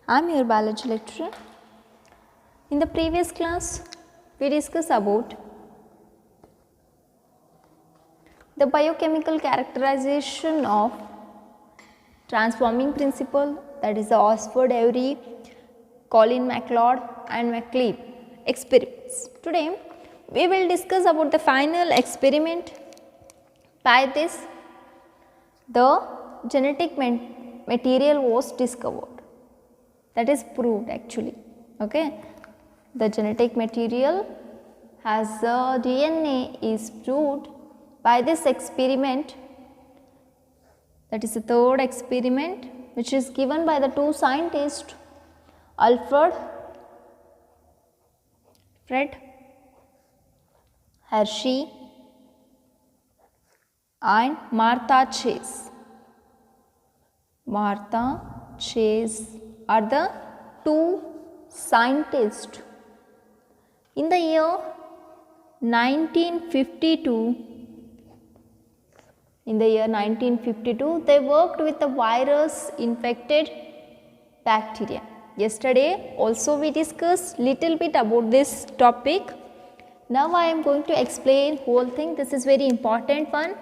I am your biology lecturer. In the previous class, we discussed about the biochemical characterization of transforming principle, that is the Osford, Avery, Colin MacLeod and MacLeod experiments. Today, we will discuss about the final experiment. By this, the genetic material was discovered. That is proved actually. Okay, the genetic material has the DNA is proved by this experiment. That is the third experiment, which is given by the two scientists, Alfred Hershey and Martha Chase. Martha Chase are the two scientists. In the year 1952, they worked with the virus infected bacteria. Yesterday also we discussed little bit about this topic. Now I am going to explain whole thing. This is very important one.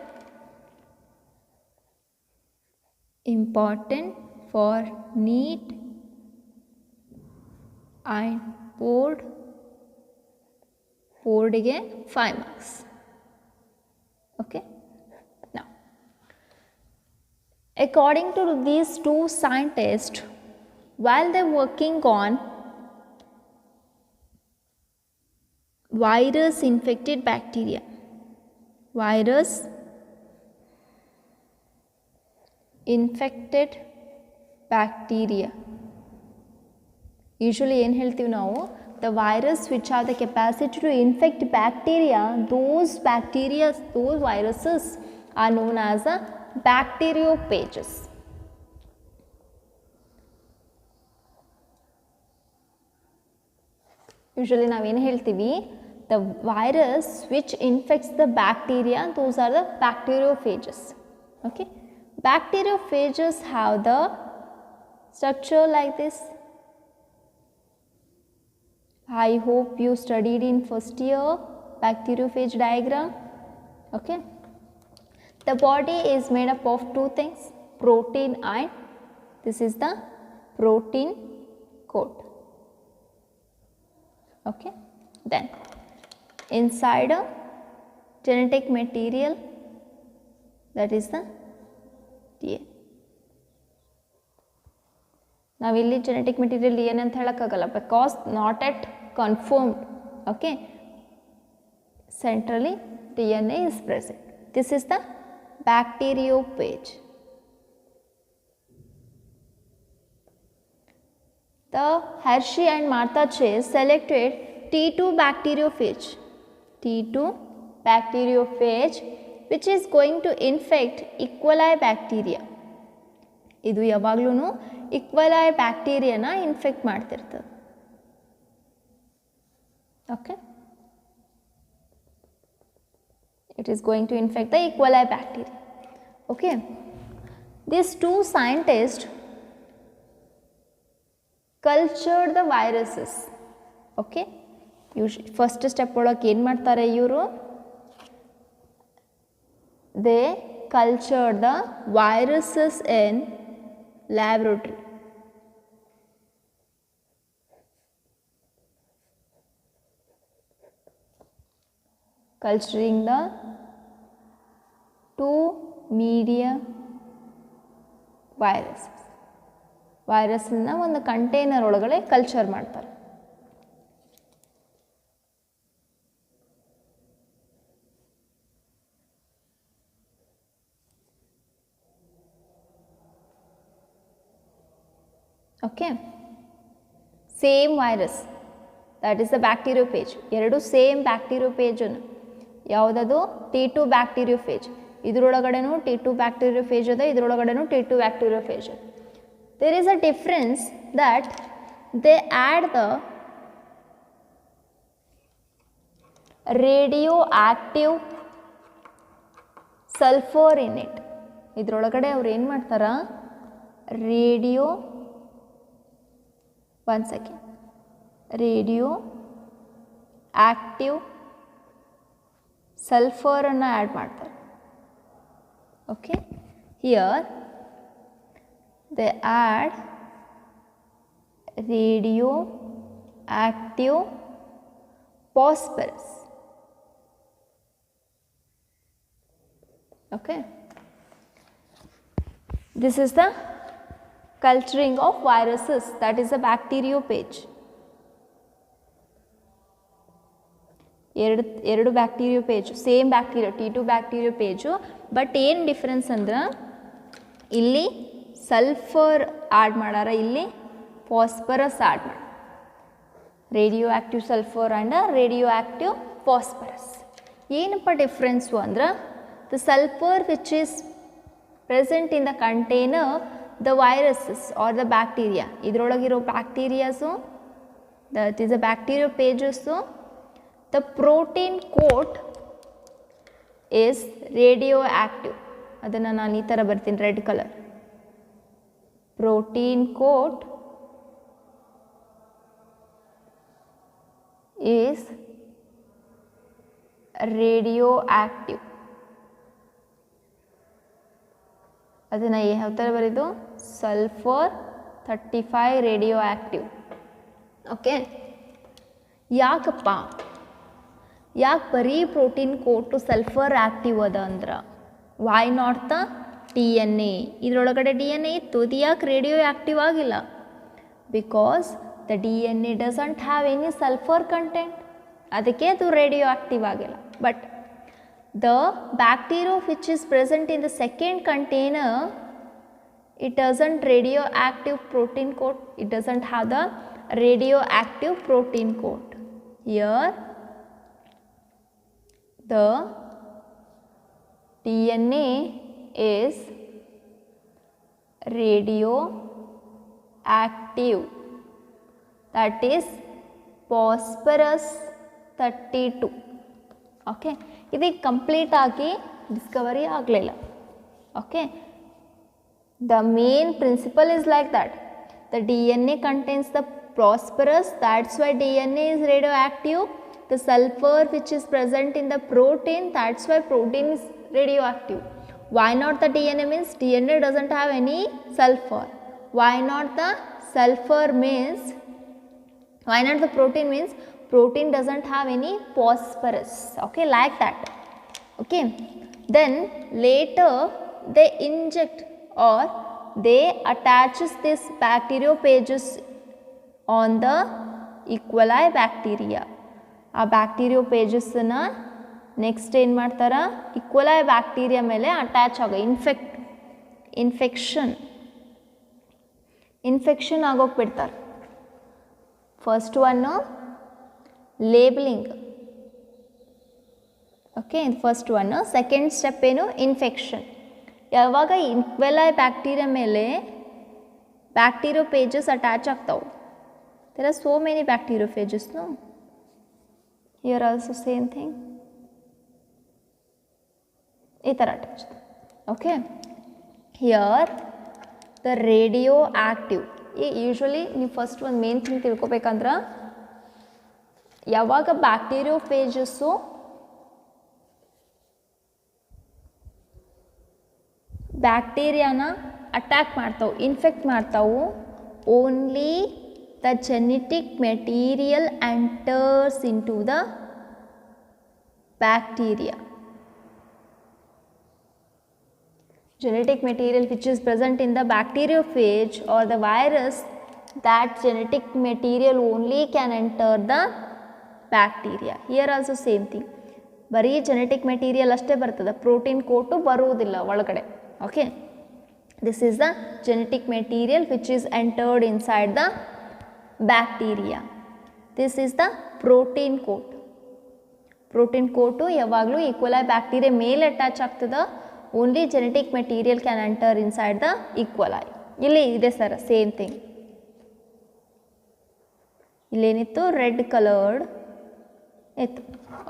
Important for NEET and board again 5 marks. Okay. Now, according to these two scientists, while they are working on virus infected bacteria, usually ಏನು ಹೇಳ್ತೀವಿ ನಾವು, the virus which have the capacity to infect bacteria, those viruses are known as the bacteriophages. Usually ನಾವೇನು ಹೇಳ್ತೀವಿ, the virus which infects the bacteria, those are the bacteriophages. Okay, bacteriophages have the structure like this. I hope you studied in first year bacteriophage diagram. Okay, the body is made up of two things, protein and this is the protein coat. Okay, then inside a genetic material, that is the DNA. ನಾವಿಲ್ಲಿ genetic material DNA ಅಂತ ಹೇಳಕ್ಕಾಗಲ್ಲ, because not yet confirmed. Okay, centrally DNA is present. This is the bacteriophage. The Hershey and Martha Chase selected T2 bacteriophage, which is going to infect E. coli bacteria. ಇದು ಯಾವಾಗಲೂ E. coli ಬ್ಯಾಕ್ಟೀರಿಯಾನ infect ಮಾಡ್ತಿರ್ತದೆ. Okay, it is going to infect the E. coli bacteria. Okay, these two scientists cultured the viruses. Okay, first step ಒಳಗೆ ಏನು ಮಾಡ್ತಾರೆ ಇವರು, they cultured the viruses in laboratory. Culturing the two media viruses. ವೈರಸ್ನ ಒಂದು container ಒಳಗಡೆ culture ಮಾಡ್ತಾರೆ. Okay, same virus, that is the bacteriophage. ಎರಡು same ಬ್ಯಾಕ್ಟೀರಿಯೋಫೇಜನ್ನು, ಯಾವುದದು T2 ಬ್ಯಾಕ್ಟೀರಿಯೋಫೇಜ್, ಇದರೊಳಗಡೆನೂ T2 ಬ್ಯಾಕ್ಟೀರಿಯೋಫೇಜ್ ಅದ, ಇದರೊಳಗಡೆನೂ T2 ಬ್ಯಾಕ್ಟೀರಿಯೋಫೇಜ್ ಅದ. There is a difference that they add the radioactive sulfur in it. ಇದರೊಳಗಡೆ ಅವ್ರು ಏನು ಮಾಡ್ತಾರ, ರೇಡಿಯೋ 1 second. ರೇಡಿಯೋ ಆಕ್ಟಿವ್ ಸಲ್ಫರನ್ನು ಆ್ಯಡ್ ಮಾಡ್ತಾರೆ. Okay, here they add radio active phosphorus. Okay, this is the culturing of viruses, that is the bacteriophage. ಎರಡು bacteriophage, same bacteria T2 bacteriophage, but ಏನು difference ಅಂದ್ರೆ ಇಲ್ಲಿ ಸಲ್ಫರ್ ಆ್ಯಡ್ ಮಾಡಾರ, ಇಲ್ಲಿ phosphorus add ಮಾಡ. Radio active sulphur and radio active phosphorus. ಏನಪ್ಪ difference ಅಂದ್ರೆ the sulphur which is present in the container the viruses are the bacteria, ಇದರೊಳಗಿರೋ bacterias, that is the bacteriophages, the protein coat is radioactive. ಅದನ್ನು ನಾನು ಈ ಥರ ಬರ್ತೀನಿ, red colour. Protein coat is radioactive. ಅದನ್ನು ಯಾವ ಥರ ಬರೀದು, ಸಲ್ಫರ್ 35 ರೇಡಿಯೋ ಆಕ್ಟಿವ್. ಓಕೆ, ಯಾಕಪ್ಪ ಯಾಕೆ ಬರೀ ಪ್ರೋಟೀನ್ ಕೋಟು ಸಲ್ಫರ್ ಆ್ಯಕ್ಟಿವ್ ಅದ ಅಂದ್ರೆ, ವೈ ನಾಟ್ ದ DNA? ಇದರೊಳಗಡೆ DNA ಇತ್ತು, ಅದು ಯಾಕೆ ರೇಡಿಯೋ ಆ್ಯಕ್ಟಿವ್ ಆಗಿಲ್ಲ? Because the DNA doesn't have any sulphur content, ಅದಕ್ಕೆ ಅದು ರೇಡಿಯೋ ಆ್ಯಕ್ಟಿವ್ ಆಗಿಲ್ಲ. But the bacteria which is present in the second container, it doesn't radioactive protein coat, it doesn't have the radioactive protein coat. Here the DNA is radioactive, that is phosphorus 32. Okay, ಇದು complete ಆಗಿ discovery ಆಗಲಿಲ್ಲ. Okay, the main principle is like that, the DNA contains the phosphorus, that's why DNA is radioactive. The sulfur which is present in the protein, that's why protein is radioactive. Why not the DNA? Means DNA doesn't have any sulfur. Why not the sulfur means, why not the protein means protein doesn't have any phosphorus. Okay, like that. Okay, then later they inject or they attaches this bacteriophages on the E. coli bacteria. ಆ ಬ್ಯಾಕ್ಟೀರಿಯೋಫೇಜಸ್ಸನ್ನು next ಏನು ಮಾಡ್ತಾರೆ, ಇಕ್ವಲೈ bacteria ಮೇಲೆ attach ಆಗೋ infection ಆಗೋಕೆ ಬಿಡ್ತಾರೆ. First one labelling. Okay, ಇದು first one. Second step ಏನು, infection. ಯಾವಾಗ ಇಕ್ವಲೈ ಬ್ಯಾಕ್ಟೀರಿಯಾ ಮೇಲೆ ಬ್ಯಾಕ್ಟೀರಿಯೋಫೇಜಸ್ ಅಟ್ಯಾಚ್ ಆಗ್ತಾವೆ, there are so many bacteriophages, no? Here also same thing. ಈ ಥರ attached. Okay. Here the radioactive. Usually ನೀವು ಫಸ್ಟ್ ಒಂದು ಮೇನ್ ಥಿಂಗ್ ತಿಳ್ಕೊಬೇಕಂದ್ರೆ, ಯಾವಾಗ ಬ್ಯಾಕ್ಟೀರಿಯೋಫೇಜಸ್ಸು ಬ್ಯಾಕ್ಟೀರಿಯಾನ ಅಟ್ಯಾಕ್ ಮಾಡ್ತಾವೆ, ಇನ್ಫೆಕ್ಟ್ ಮಾಡ್ತಾವೆ, only the genetic material enters into the bacteria. Genetic material which is present in the bacteriophage or the virus, that genetic material only can enter the bacteria. Here also same thing. ಬರೀ genetic material ಅಷ್ಟೇ ಬರ್ತದೆ, protein coat ಬರುವುದಿಲ್ಲ ಒಳಗಡೆ. Okay, this is the genetic material which is entered inside the bacteria. This is the protein coat. Protein coat ಯಾವಾಗಲೂ E. coli bacteria ಮೇಲೆ attach ಆಗ್ತದೆ, only genetic material can enter inside the E. coli. ಇಲ್ಲಿ ಇದೆ sir same thing. ಇಲ್ಲೇನಿತ್ತು, red coloured ಇತ್ತು.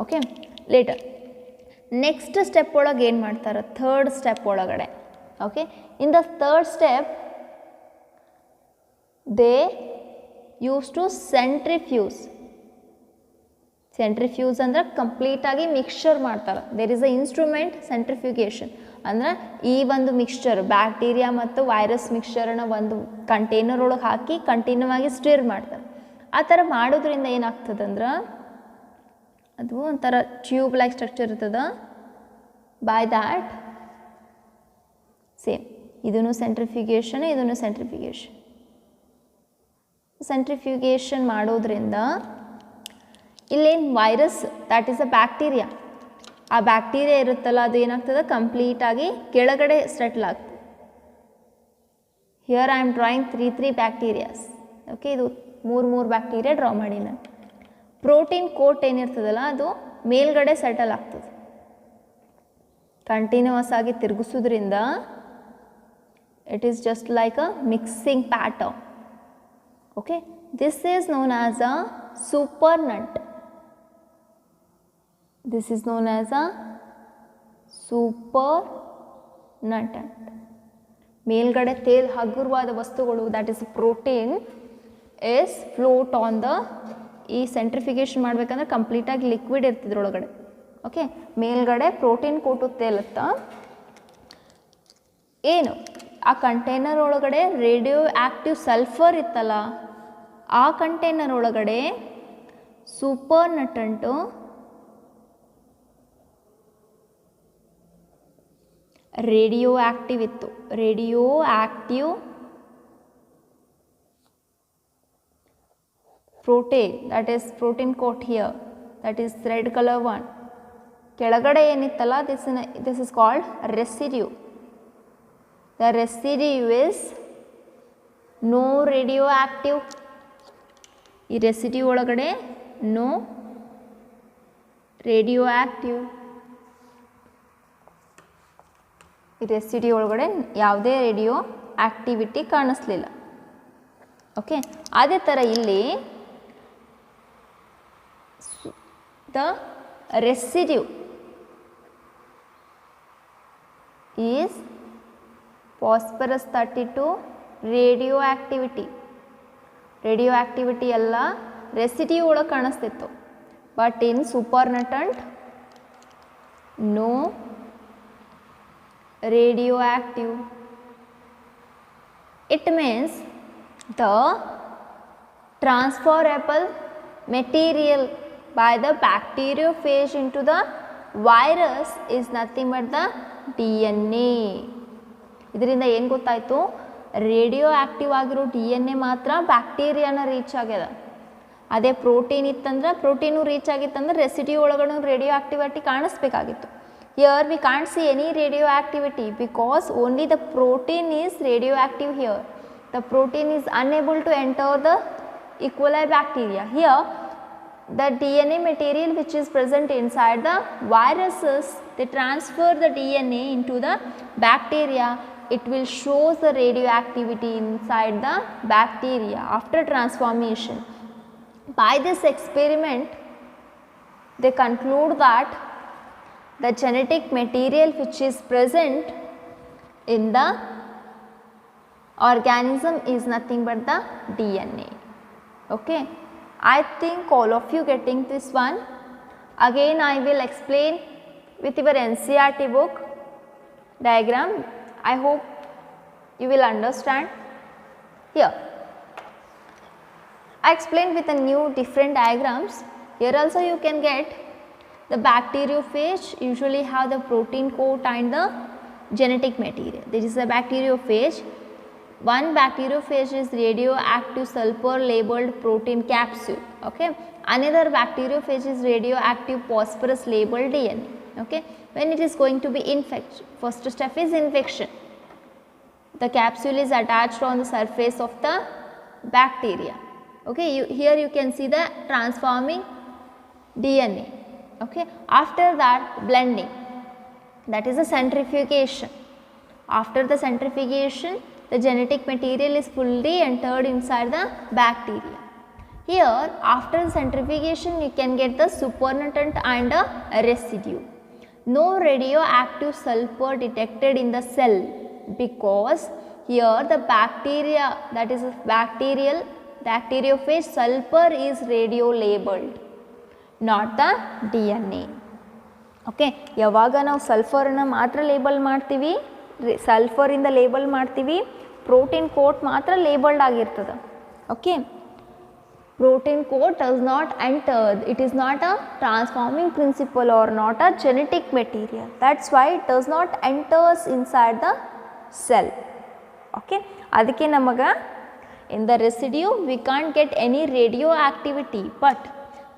Okay, later next step ಒಳಗೆ ಏನು ಮಾಡ್ತಾರೆ, ಥರ್ಡ್ ಸ್ಟೆಪ್ ಒಳಗಡೆ. Okay, in the third step they use to centrifuge. Centrifuge ಅಂದ್ರೆ ಕಂಪ್ಲೀಟಾಗಿ ಮಿಕ್ಸ್ಚರ್ ಮಾಡ್ತಾರೆ. There is a instrument centrifugation ಅಂದ್ರೆ ಈ ಒಂದು ಮಿಕ್ಸ್ಚರ್ ಬ್ಯಾಕ್ಟೀರಿಯಾ ಮತ್ತು ವೈರಸ್ ಮಿಕ್ಸ್ಚರನ್ನ ಒಂದು ಕಂಟೈನರ್ ಒಳಗೆ ಹಾಕಿ ಕಂಟಿನ್ಯೂ ಆಗಿ ಸ್ಟಿರ್ ಮಾಡ್ತಾರೆ. ಆ ಥರ ಮಾಡೋದ್ರಿಂದ ಏನಾಗ್ತದಂದ್ರೆ ಅದು ಒಂಥರ ಟ್ಯೂಬ್ ಲೈಕ್ ಸ್ಟ್ರಕ್ಚರ್ ಇರ್ತದೆ. ಬೈ ದ್ಯಾಟ್ ಸೇಮ್ ಇದೂ ಸೆಂಟ್ರಿಫ್ಯೂಗೇಷನ್, ಇದೂ ಸೆಂಟ್ರಿಫ್ಯೂಗೇಷನ್. ಸೆಂಟ್ರಿಫ್ಯೂಗೇಷನ್ ಮಾಡೋದ್ರಿಂದ ಇಲ್ಲೇನು virus that is a bacteria, ಆ ಬ್ಯಾಕ್ಟೀರಿಯಾ ಇರುತ್ತಲ್ಲ ಅದು ಏನಾಗ್ತದೆ ಕಂಪ್ಲೀಟಾಗಿ ಕೆಳಗಡೆ ಸೆಟ್ಲ್ ಆಗ್ತದೆ. Here I am drawing three bacterias. Okay, ಇದು ಮೂರು ಬ್ಯಾಕ್ಟೀರಿಯಾ ಡ್ರಾ ಮಾಡಿ ನಾನು. ಪ್ರೋಟೀನ್ ಕೋಟ್ ಏನಿರ್ತದಲ್ಲ ಅದು ಮೇಲ್ಗಡೆ ಸೆಟಲ್ ಆಗ್ತದೆ. ಕಂಟಿನ್ಯೂಸ್ ಆಗಿ ತಿರುಗಿಸೋದ್ರಿಂದ it is just like a mixing pattern. Okay, this is known as a supernate. This is known as a super nut. ಮೇಲ್ಗಡೆ ತೇಲ್ ಹಗುರವಾದ ವಸ್ತುಗಳು that is protein is float on the, ಈ ಸೆಂಟ್ರಿಫಿಕೇಷನ್ ಮಾಡಬೇಕಂದ್ರೆ ಕಂಪ್ಲೀಟಾಗಿ liquid ಇರ್ತಿದ್ರೊಳಗಡೆ. Okay, ಮೇಲ್ಗಡೆ protein coat ತೇಲುತ್ತಾ ಏನು ಆ container ಒಳಗಡೆ ರೇಡಿಯೋ ಆ್ಯಕ್ಟಿವ್ ಸಲ್ಫರ್ ಇತ್ತಲ್ಲ, ಆ ಕಂಟೈನರ್ ಒಳಗಡೆ ಸೂಪರ್ ನಟಂಟು ರೇಡಿಯೋ ಆ್ಯಕ್ಟಿವ್ ಇತ್ತು. Radioactive protein that is protein coat here, that is red colour one. ಕೆಳಗಡೆ ಏನಿತ್ತಲ್ಲ this is called residue. The residue is no radioactive. ಈ residue ಒಳಗಡೆ no radioactive. ಈ residue ಒಳಗಡೆ ಯಾವುದೇ radioactivity ಕಾಣಿಸ್ಲಿಲ್ಲ. ಓಕೆ, ಅದೇ ಥರ ಇಲ್ಲಿ the residue is phosphorus 32 radioactivity. Radioactivity ಎಲ್ಲ ರೆಸಿಡ್ಯೂ ಒಳಗೆ ಕಾಣಿಸ್ತಿತ್ತು. But in supernatant no radioactive. It means the transferable material by the bacteriophage into the virus is nothing but the DNA. ಇದರಿಂದ ಏನು ಗೊತ್ತಾಯಿತು, radio active ಆಗಿರೋ DNA ಮಾತ್ರ ಬ್ಯಾಕ್ಟೀರಿಯಾನ reach ಆಗ್ಯದ. ಅದೇ ಪ್ರೋಟೀನ್ ಇತ್ತಂದ್ರೆ ಪ್ರೋಟೀನು ರೀಚ್ ಆಗಿತ್ತಂದ್ರೆ ರೆಸಿಡ್ಯೂ ಒಳಗಡೆ ರೇಡಿಯೋ ಆ್ಯಕ್ಟಿವಿಟಿ ಕಾಣಿಸ್ಬೇಕಾಗಿತ್ತು. Here we can't see any radioactivity because only the protein is radioactive here. The protein is unable to enter the E. coli bacteria. Here the DNA material which is present inside the viruses, they transfer the DNA into the bacteria. It will show the radioactivity inside the bacteria after transformation. By this experiment they conclude that the genetic material which is present in the organism is nothing but the DNA. Okay, I think all of you getting this one. Again I will explain with your NCERT book diagram. I hope you will understand. Here I explain with a new different diagrams. Here also you can get the bacteriophage usually have the protein coat and the genetic material. This is a bacteriophage. One bacteriophage is radioactive sulfur labeled protein capsule. Okay, another bacteriophage is radioactive phosphorus labeled DNA. Okay, when it is going to be infection, first step is infection. The capsule is attached on the surface of the bacteria. Okay, here you can see the transforming DNA. Okay, after that blending, that is a centrifugation. After the centrifugation, the genetic material is fully entered inside the bacteria. Here after centrifugation you can get the supernatant and a residue. No radioactive sulfur detected in the cell because here the bacteria, that is bacterial bacteriophage sulfur is radio labeled, not the DNA. Okay, ಯಾವಾಗ ನಾವು ಸಲ್ಫರನ್ನು ಮಾತ್ರ label ಮಾಡ್ತೀವಿ, ಸಲ್ಫರಿಂದ label ಮಾಡ್ತೀವಿ, protein coat ಮಾತ್ರ labelled ಆಗಿರ್ತದೆ. Okay, protein coat does not enter, it is not a transforming principle or not a genetic material, that's why it does not enters inside the cell. Okay, adike namaga in the residue we can't get any radioactivity, but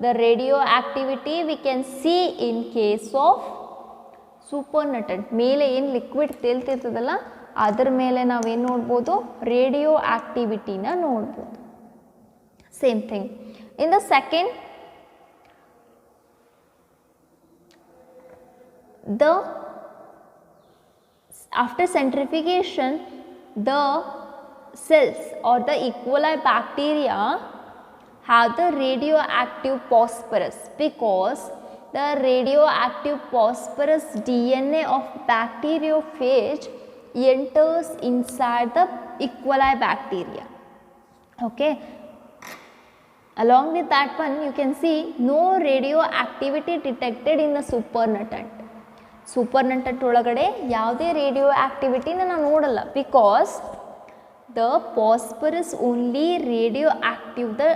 the radioactivity we can see in case of supernatant. ಮೇಲೆ ಏನು liquid ತೇಲ್ತಿರ್ತದಲ್ಲ ಅದರ ಮೇಲೆ ನಾವೇನು ನೋಡ್ಬೋದು, radio ಆಕ್ಟಿವಿಟಿನ ನೋಡ್ಬೋದು. Same thing. In the second, after centrifugation, the cells or the E. coli bacteria have the radioactive phosphorus, because the radioactive phosphorus DNA of bacteriophage enters inside the E. coli bacteria. Okay. Along with that one, you can see no radioactivity detected in the supernatant. Supernatant ಒಳಗಡೆ ಯಾವುದೇ radio ಆಕ್ಟಿವಿಟಿನ ನಾವು ನೋಡಲ್ಲ, because the phosphorus only radioactive the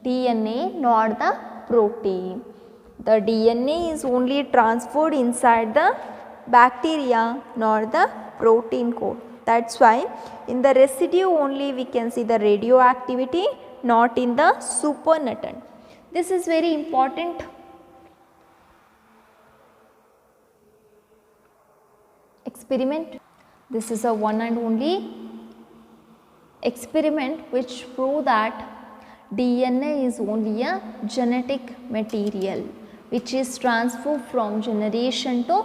DNA, not the protein. The DNA is only transferred inside the bacteria, not the protein code. That's why in the residue only we can see the radioactivity, not in the supernatant. This is very important. Experiment. This is a one and only experiment which prove that DNA is only a genetic material which is transferred from generation to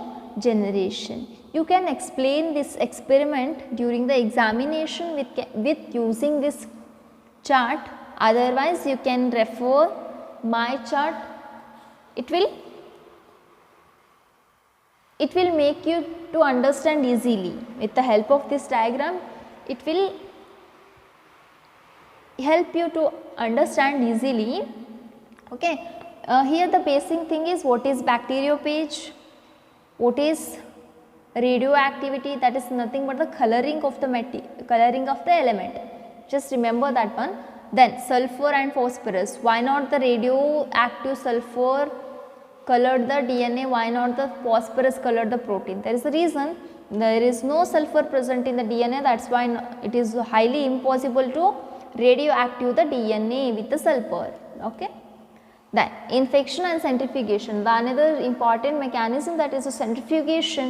generation. You can explain this experiment during the examination with using this chart. Otherwise you can refer my chart. It will make you to understand easily. With the help of this diagram, it will help you to understand easily. Okay, here the basic thing is, what is bacteriophage, what is radioactivity, that is nothing but the coloring of the element. Just remember that one. Then sulfur and phosphorus, why not the radioactive sulfur colored the DNA, why not the phosphorus colored the protein? There is a reason. There is no sulfur present in the DNA, that's why it is highly impossible to radioactive the DNA with the sulfur. Okay. Then infection and centrifugation, the another important mechanism, that is the centrifugation.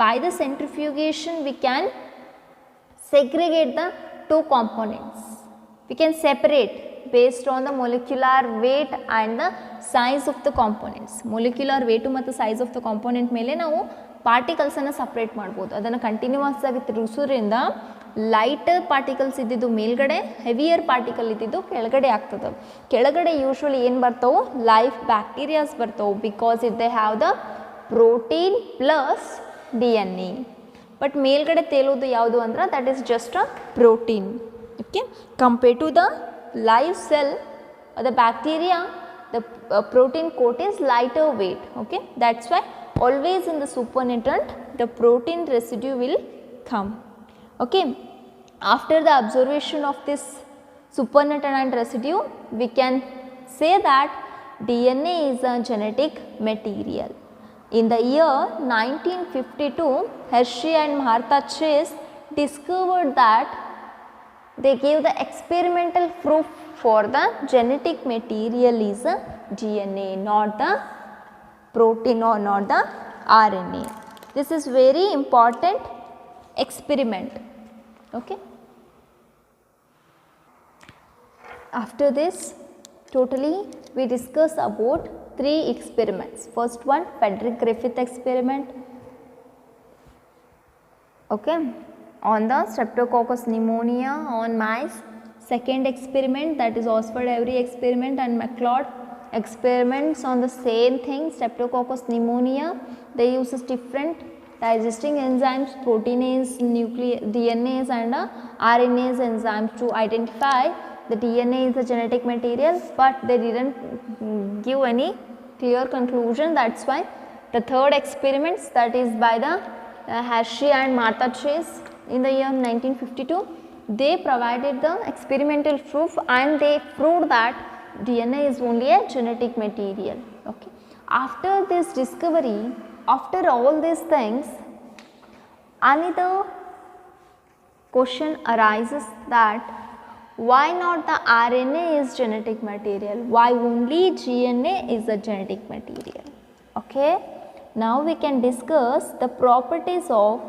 By the centrifugation we can segregate the two components. We can separate based on the molecular weight and the size of the components. Molecular weight ಮತ್ತು size of the component ಮೇಲೆ ನಾವು particles ಅನ್ನು separate ಮಾಡ್ಬೋದು. ಅದನ್ನು continuous ಆಗಿ ತಿರುಗಿಸೋದ್ರಿಂದ lighter particles ಇದ್ದಿದ್ದು ಮೇಲ್ಗಡೆ, heavier particle ಇದ್ದಿದ್ದು ಕೆಳಗಡೆ ಆಗ್ತದೆ. ಕೆಳಗಡೆ ಯೂಶ್ವಲಿ ಏನು ಬರ್ತವೆ, ಲೈಫ್ ಬ್ಯಾಕ್ಟೀರಿಯಾಸ್ ಬರ್ತವೆ, because it they have the protein plus DNA. But ಮೇಲ್ಗಡೆ ತೇಲೋದು ಯಾವುದು ಅಂದ್ರೆ that is just a protein. Okay, compared to the live cell or the bacteria, the protein coat is lighter weight. Okay, that's why always in the supernatant the protein residue will come. Okay, after the observation of this supernatant residue, we can say that DNA is a genetic material. In the year 1952, Hershey and Martha Chase discovered that they gave the experimental proof for the genetic material is a DNA, not the protein or not the RNA. This is very important experiment. Okay. After this, totally we discuss about 3 experiments. First one, Frederick Griffith experiment. Okay, on the Streptococcus pneumonia on mice. Second experiment, that is Osford-Avery experiment and MacLeod experiments on the same thing, Streptococcus pneumonia. They use different digesting enzymes, proteinase, DNase and RNase enzymes to identify the DNA is a genetic material, but they didn't give any clear conclusion. That's why the third experiments, that is by the Hershey and Martha Chase in the year 1952, they provided the experimental proof and they proved that DNA is only a genetic material. Okay. After this discovery, after all these things, another question arises that why not the RNA is genetic material? Why only DNA is a genetic material? Okay. Now we can discuss the properties of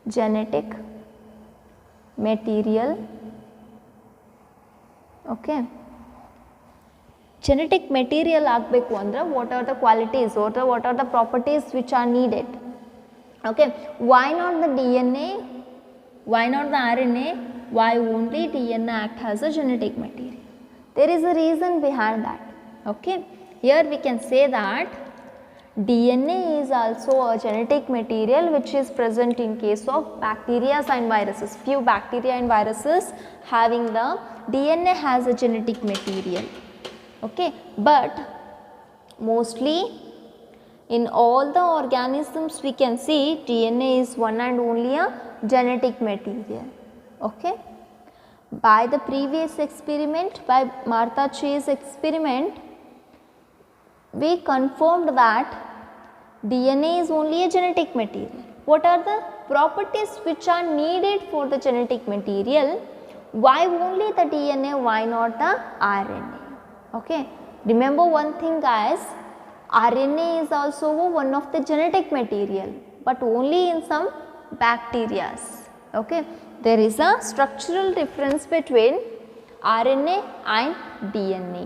genetic material. Okay. Genetic material ಆಗಬೇಕು ಅಂದ್ರೆ what are the qualities, what are the properties which are needed? Okay. Why not the DNA? Why not the RNA? Why only DNA act as a genetic material? There is a reason behind that. Okay. Here we can say that DNA is also a genetic material which is present in case of bacteria and viruses. Few bacteria and viruses having the DNA has a genetic material. Okay. But mostly in all the organisms we can see DNA is one and only a genetic material. Okay. By the previous experiment, by Martha Chase experiment, we confirmed that DNA is only a genetic material. What are the properties which are needed for the genetic material? Why only the DNA? Why not the RNA? Okay. Remember one thing guys, RNA is also one of the genetic material, but only in some bacteria. Okay. There is a structural difference between RNA and DNA.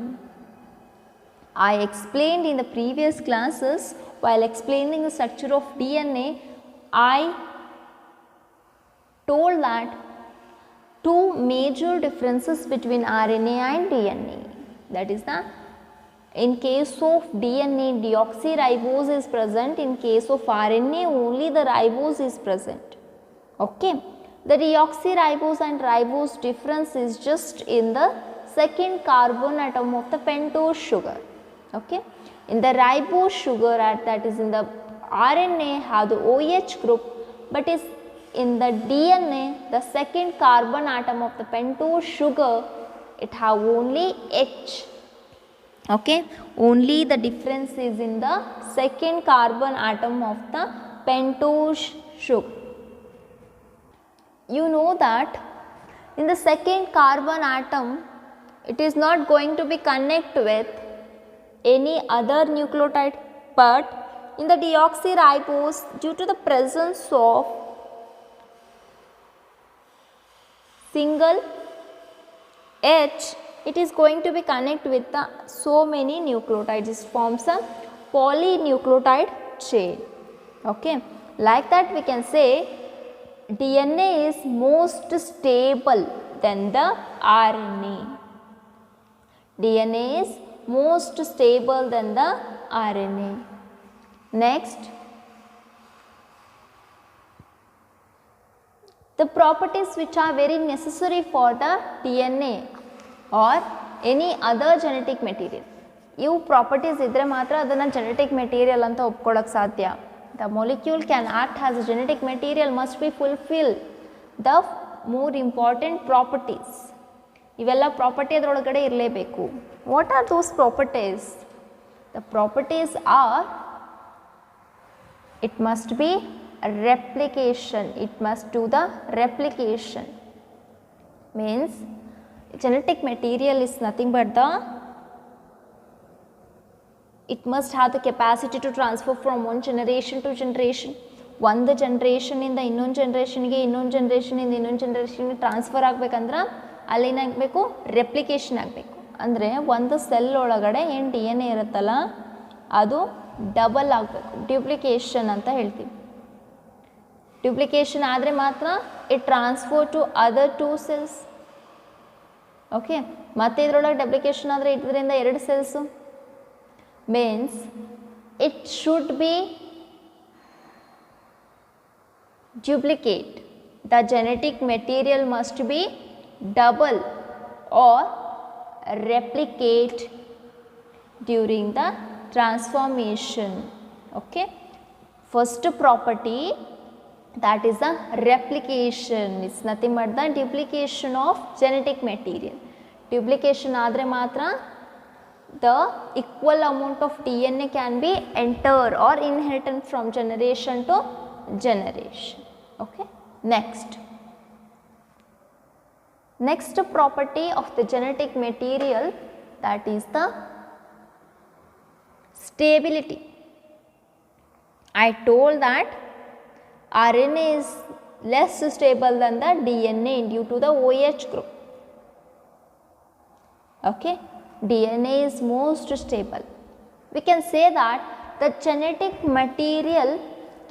I explained in the previous classes, while explaining the structure of DNA, I told that two major differences between RNA and DNA. That is the, in case of DNA, deoxyribose is present. In case of RNA, only the ribose is present. Okay. The deoxyribose and ribose difference is just in the second carbon atom of the pentose sugar. Okay. In the ribose sugar, that is in the RNA have the OH group, but is in the DNA, the second carbon atom of the pentose sugar, it have only H. Okay. Only the difference is in the second carbon atom of the pentose sugar. You know that in the second carbon atom, it is not going to be connect with any other nucleotide, but in the deoxyribose, due to the presence of single H, it is going to be connect with the so many nucleotides. It forms a polynucleotide chain. Okay. Like that we can say DNA is most stable than the RNA. DNA is most stable than the RNA. Next, the properties which are very necessary for the DNA or any other genetic material. ಇವು properties ಇದ್ದರೆ ಮಾತ್ರ ಅದನ್ನು genetic material ಅಂತ ಒಪ್ಕೊಳ್ಳೋಕೆ ಸಾಧ್ಯ. The molecule can act as a genetic material must be fulfill the more important properties. ಇವೆಲ್ಲ property ಅದರೊಳಗಡೆ ಇರಲೇಬೇಕು. What are those properties? The properties are, it must be replication. It must do the replication. Means genetic material is nothing but the, it must have the capacity to transfer from one generation to generation. ಒಂದು ಜನರೇಷನಿಂದ ಇನ್ನೊಂದು ಜನರೇಷನ್ಗೆ, ಇನ್ನೊಂದು ಜನರೇಷನಿಂದ ಇನ್ನೊಂದು ಜನರೇಷನ್ಗೆ transfer ಆಗಬೇಕಂದ್ರೆ ಅಲ್ಲೇನಾಗಬೇಕು, replication ಆಗಬೇಕು. ಅಂದರೆ ಒಂದು cell ಒಳಗಡೆ ಏನು DNA ಇರುತ್ತಲ್ಲ ಅದು ಡಬಲ್ ಆಗಬೇಕು, ಡ್ಯೂಪ್ಲಿಕೇಶನ್ ಅಂತ ಹೇಳ್ತೀವಿ. ಡ್ಯೂಪ್ಲಿಕೇಶನ್ ಆದರೆ ಮಾತ್ರ it transfer to other 2 cells. Okay. ಮತ್ತು ಇದರೊಳಗೆ ಡಬ್ಲಿಕೇಶನ್ ಆದರೆ ಇದರಿಂದ 2 cells. Means it should be duplicate. The genetic material must be double or replicate during the transformation. Okay. First property, that is the replication. It's nothing but the duplication of genetic material. Duplication ಆದರೆ ಮಾತ್ರ the equal amount of DNA can be entered or inherited from generation to generation. Okay. Next property of the genetic material, that is the stability. I told that RNA is less stable than the DNA due to the OH group. Okay. DNA is most stable. We can say that the genetic material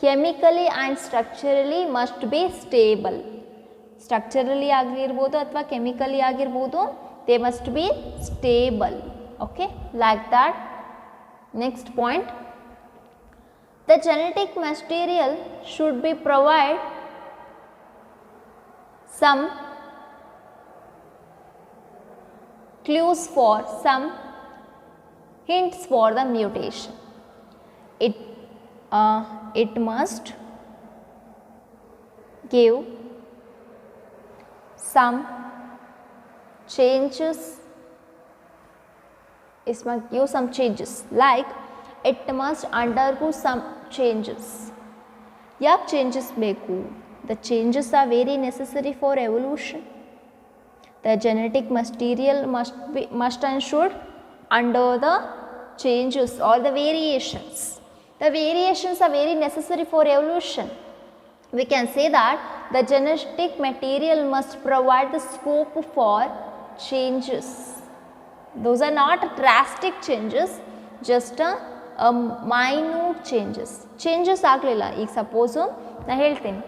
chemically and structurally must be stable. Structurally ಆಗಿರಬಹುದು ಅಥವಾ chemically ಆಗಿರಬಹುದು, they must be stable. Okay, like that. Next point, the genetic material should be provide some clues for some hints for the mutation. It must give some changes. It must give some changes, like it must undergo some changes. Yak changes beku? The changes are very necessary for evolution. The genetic material must and should under the changes or the variations. The variations are very necessary for evolution. We can say that the genetic material must provide the scope for changes. Those are not drastic changes, just a minute changes. Changes ಆಗಲಿಲ್ಲ. ಈಗ suppose ನಾನು ಹೇಳ್ತೀನಿ,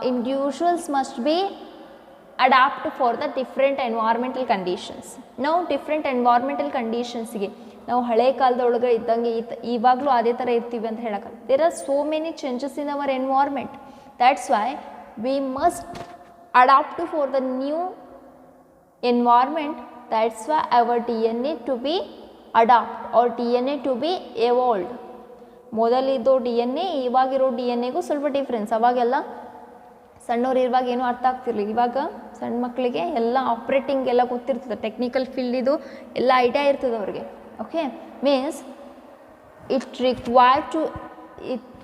individuals must be adapt for the different environmental conditions. ನಾವು different environmental conditionsಗೆ ನಾವು ಹಳೆ ಕಾಲದೊಳಗೆ ಇದ್ದಂಗೆ ಇವಾಗಲೂ ಅದೇ ಥರ ಇರ್ತೀವಿ ಅಂತ ಹೇಳೋಕ್ಕಲ್ಲ. There are so many changes in our environment. That's why we must adapt for the new environment. That's why our DNA to be adapt or DNA to be evolved. ಮೊದಲಿದ್ದು DNA ಇವಾಗಿರೋ DNAಗೂ ಸ್ವಲ್ಪ ಡಿಫ್ರೆನ್ಸ್. ಅವಾಗೆಲ್ಲ ಸಣ್ಣವ್ರು ಇರುವಾಗ ಏನೂ ಅರ್ಥ ಆಗ್ತಿರ್ಲಿಲ್ಲ. ಇವಾಗ ಸಣ್ಣ ಮಕ್ಕಳಿಗೆ ಎಲ್ಲ ಆಪ್ರೇಟಿಂಗ್ ಎಲ್ಲ ಗೊತ್ತಿರ್ತದೆ, ಟೆಕ್ನಿಕಲ್ ಫೀಲ್ಡಿದು ಎಲ್ಲ ಐಡಿಯಾ ಇರ್ತದೆ ಅವ್ರಿಗೆ. Okay, means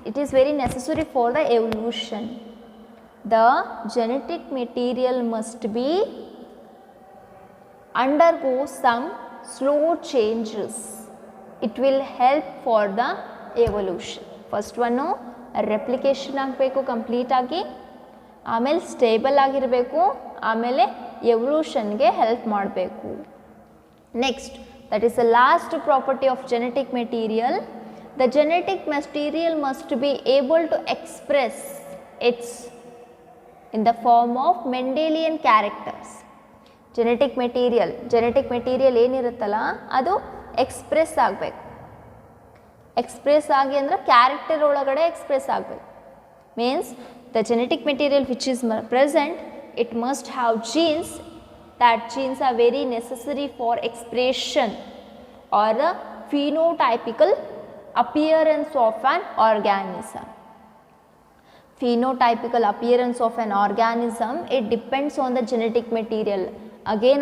it is very necessary for the evolution. The genetic material must be undergo some slow changes. It will help for the evolution. First one, replication ಆಗಬೇಕು ಕಂಪ್ಲೀಟ್ ಆಗಿ, ಆಮೇಲೆ stable ಆಗಿರಬೇಕು, ಆಮೇಲೆ ಎವಲ್ಯೂಷನ್ಗೆ help ಮಾಡಬೇಕು. Next, that is the last property of genetic material. The genetic material must be able to express its in the form of Mendelian characters. Genetic material ಏನಿರುತ್ತಲ್ಲ ಅದು express ಆಗಬೇಕು. Express ಆಗಿ ಅಂದರೆ character ಒಳಗಡೆ express ಆಗಬೇಕು. Means the genetic material which is present, it must have genes. That genes are very necessary for expression or a phenotypical appearance of an organism. Phenotypical appearance of an organism, it depends on the genetic material. Again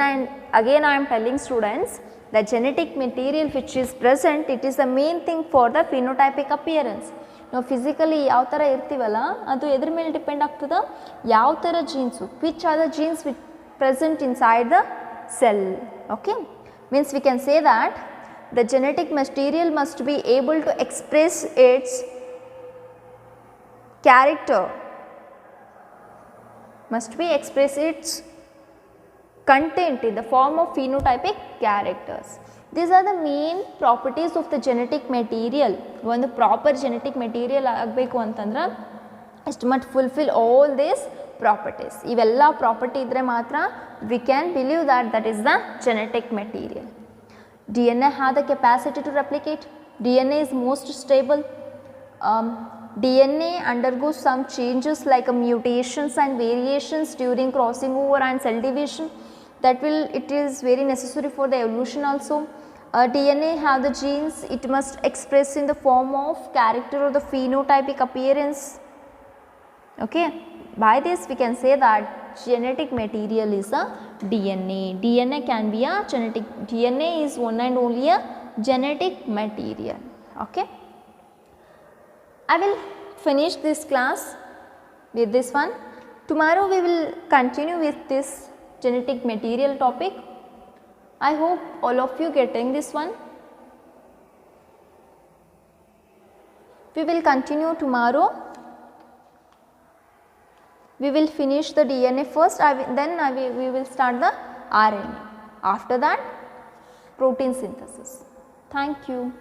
I am telling students, the genetic material which is present, it is the main thing for the phenotypic appearance. ನಾವು physically ಯಾವ ಥರ ಇರ್ತೀವಲ್ಲ ಅದು ಎದ್ರ ಮೇಲೆ depend ಆಗ್ತದೆ, ಯಾವ ಥರ jeans, which are the jeans which present inside the cell. Okay, means we can say that the genetic material must be able to express its character, must be express its content in the form of phenotypic characters. These are the main properties of the genetic material. ಒಂದು proper genetic material ಆಗಬೇಕು ಅಂತಂದ್ರೆ ಇಷ್ಟು ಮಟ್ fulfil all this properties. ಇವೆಲ್ಲ property ಇದ್ದರೆ ಮಾತ್ರ we can believe that is the genetic material. DNA has the capacity to replicate. DNA is most stable. DNA undergoes some changes like mutations and variations during crossing over and cell division. It is very necessary for the evolution also. DNA have the genes, it must express in the form of character or the phenotypic appearance. Okay. By this we can say that genetic material is a DNA. DNA can be a genetic, DNA is one and only a genetic material. Okay. I will finish this class with this one. Tomorrow we will continue with this genetic material topic. I hope all of you getting this one. We will continue tomorrow. We will finish the DNA first, we will start the RNA. After that, protein synthesis. Thank you.